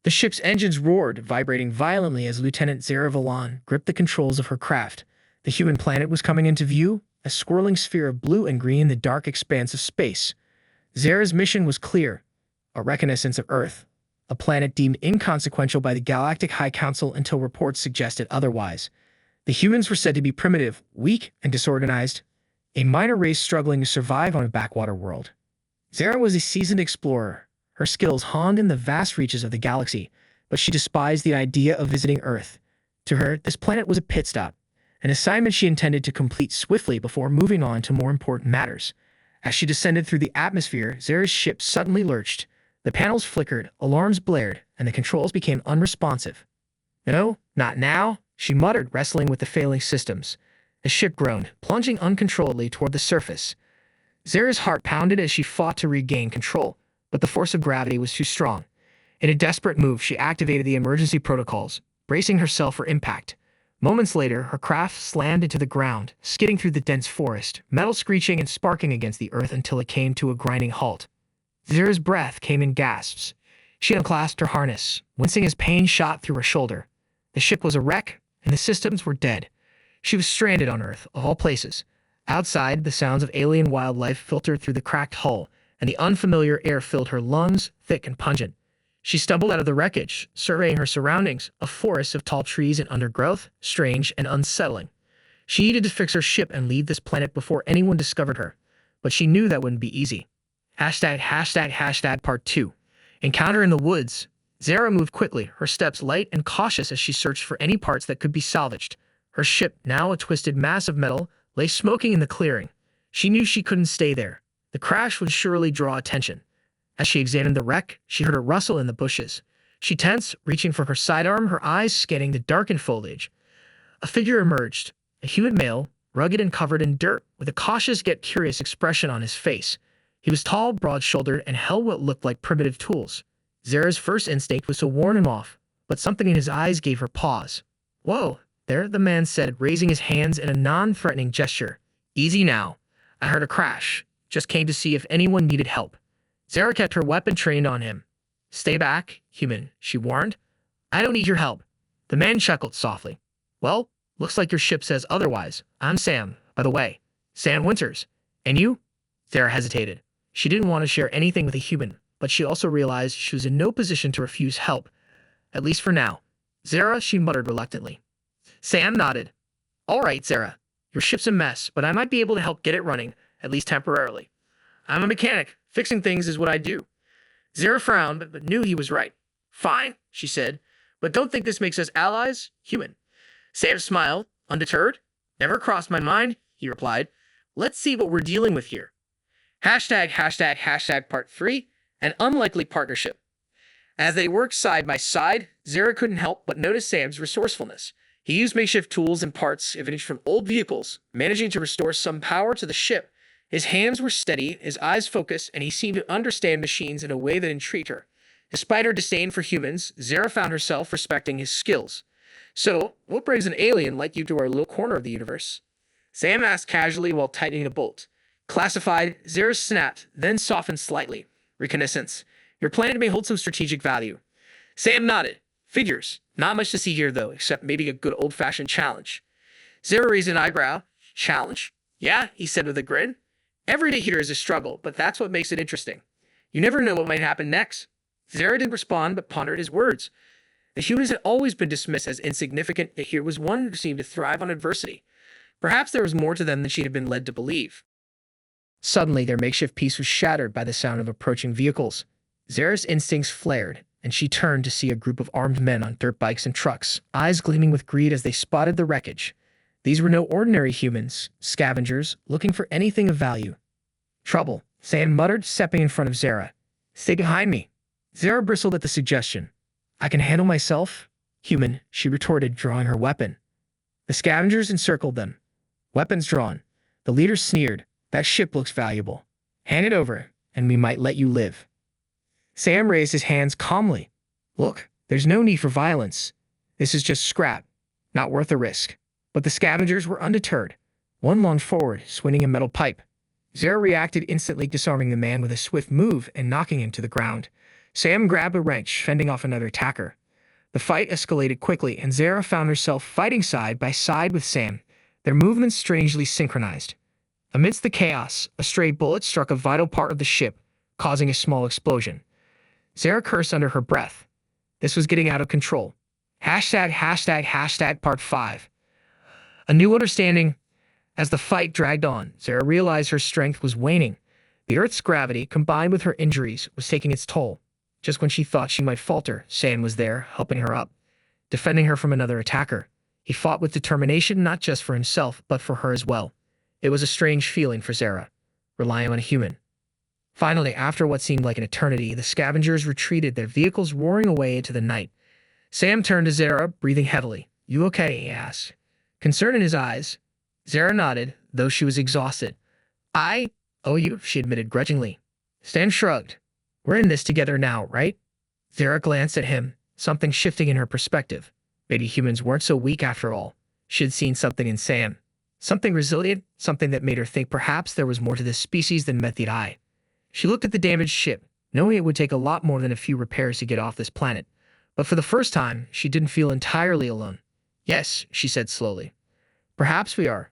The ship's engines roared, vibrating violently as Lieutenant Zara gripped the controls of her craft. The human planet was coming into view, a swirling sphere of blue and green in the dark expanse of space. Zara's mission was clear: a reconnaissance of Earth, a planet deemed inconsequential by the Galactic High Council until reports suggested otherwise. The humans were said to be primitive, weak, and disorganized, a minor race struggling to survive on a backwater world. Zara was a seasoned explorer, her skills honed in the vast reaches of the galaxy, but she despised the idea of visiting Earth. To her, this planet was a pit stop, an assignment she intended to complete swiftly before moving on to more important matters. As she descended through the atmosphere, Zara's ship suddenly lurched. The panels flickered, alarms blared, and the controls became unresponsive. "No, not now," she muttered, wrestling with the failing systems. The ship groaned, plunging uncontrollably toward the surface. Zara's heart pounded as she fought to regain control, but the force of gravity was too strong. In a desperate move, she activated the emergency protocols, bracing herself for impact. Moments later, her craft slammed into the ground, skidding through the dense forest, metal screeching and sparking against the earth until it came to a grinding halt. Zara's breath came in gasps. She unclasped her harness, wincing as pain shot through her shoulder. The ship was a wreck, and the systems were dead. She was stranded on Earth, of all places. Outside, the sounds of alien wildlife filtered through the cracked hull, and the unfamiliar air filled her lungs, thick and pungent. She stumbled out of the wreckage, surveying her surroundings, a forest of tall trees and undergrowth, strange and unsettling. She needed to fix her ship and leave this planet before anyone discovered her, but she knew that wouldn't be easy. Part 2. Encounter in the woods. Zara moved quickly, her steps light and cautious as she searched for any parts that could be salvaged. Her ship, now a twisted mass of metal, lay smoking in the clearing. She knew she couldn't stay there. The crash would surely draw attention. As she examined the wreck, she heard a rustle in the bushes. She tensed, reaching for her sidearm, her eyes scanning the darkened foliage. A figure emerged, a human male, rugged and covered in dirt, with a cautious yet curious expression on his face. He was tall, broad-shouldered, and held what looked like primitive tools. Zara's first instinct was to warn him off, but something in his eyes gave her pause. "Whoa, there," the man said, raising his hands in a non-threatening gesture. "Easy now. I heard a crash. Just came to see if anyone needed help." Zara kept her weapon trained on him. "Stay back, human," she warned. "I don't need your help." The man chuckled softly. "Well, looks like your ship says otherwise. I'm Sam, by the way. Sam Winters. And you?" Zara hesitated. She didn't want to share anything with a human, but she also realized she was in no position to refuse help. "At least for now." "Zara," she muttered reluctantly. Sam nodded. "All right, Zara. Your ship's a mess, but I might be able to help get it running, at least temporarily. I'm a mechanic. Fixing things is what I do." Zara frowned, but knew he was right. "Fine," she said, "but don't think this makes us allies, human." Sam smiled, undeterred. "Never crossed my mind," he replied. "Let's see what we're dealing with here." Part 3, an unlikely partnership. As they worked side by side, Zara couldn't help but notice Sam's resourcefulness. He used makeshift tools and parts vintage from old vehicles, managing to restore some power to the ship. His hands were steady, his eyes focused, and he seemed to understand machines in a way that intrigued her. Despite her disdain for humans, Zara found herself respecting his skills. "So, what brings an alien like you to our little corner of the universe?" Sam asked casually while tightening a bolt. "Classified," Zara snapped, then softened slightly. "Reconnaissance. Your planet may hold some strategic value." Sam nodded. "Figures. Not much to see here, though, except maybe a good old-fashioned challenge." Zara raised an eyebrow. "Challenge?" "Yeah," he said with a grin. "Every day here is a struggle, but that's what makes it interesting. You never know what might happen next." Zara didn't respond, but pondered his words. The humans had always been dismissed as insignificant, yet here was one who seemed to thrive on adversity. Perhaps there was more to them than she had been led to believe. Suddenly, their makeshift peace was shattered by the sound of approaching vehicles. Zara's instincts flared, and she turned to see a group of armed men on dirt bikes and trucks, eyes gleaming with greed as they spotted the wreckage. These were no ordinary humans, scavengers, looking for anything of value. "Trouble," Sam muttered, stepping in front of Zara. "Stay behind me." Zara bristled at the suggestion. "I can handle myself, human," she retorted, drawing her weapon. The scavengers encircled them, weapons drawn. The leader sneered. "That ship looks valuable. Hand it over, and we might let you live." Sam raised his hands calmly. "Look, there's no need for violence. This is just scrap, not worth the risk." But the scavengers were undeterred. One lunged forward, swinging a metal pipe. Zara reacted instantly, disarming the man with a swift move and knocking him to the ground. Sam grabbed a wrench, fending off another attacker. The fight escalated quickly, and Zara found herself fighting side by side with Sam, their movements strangely synchronized. Amidst the chaos, a stray bullet struck a vital part of the ship, causing a small explosion. Zara cursed under her breath. This was getting out of control. Part 5. A new understanding. As the fight dragged on, Zara realized her strength was waning. The Earth's gravity, combined with her injuries, was taking its toll. Just when she thought she might falter, Sam was there, helping her up, defending her from another attacker. He fought with determination not just for himself, but for her as well. It was a strange feeling for Zara, relying on a human. Finally, after what seemed like an eternity, the scavengers retreated, their vehicles roaring away into the night. Sam turned to Zara, breathing heavily. "You okay?" he asked. Concern in his eyes. Zara nodded, though she was exhausted. "I owe you," she admitted grudgingly. Sam shrugged. "We're in this together now, right?" Zara glanced at him, something shifting in her perspective. Maybe humans weren't so weak after all. She had seen something in Sam. Something resilient, something that made her think perhaps there was more to this species than met the eye. She looked at the damaged ship, knowing it would take a lot more than a few repairs to get off this planet. But for the first time, she didn't feel entirely alone. "Yes," she said slowly. "Perhaps we are.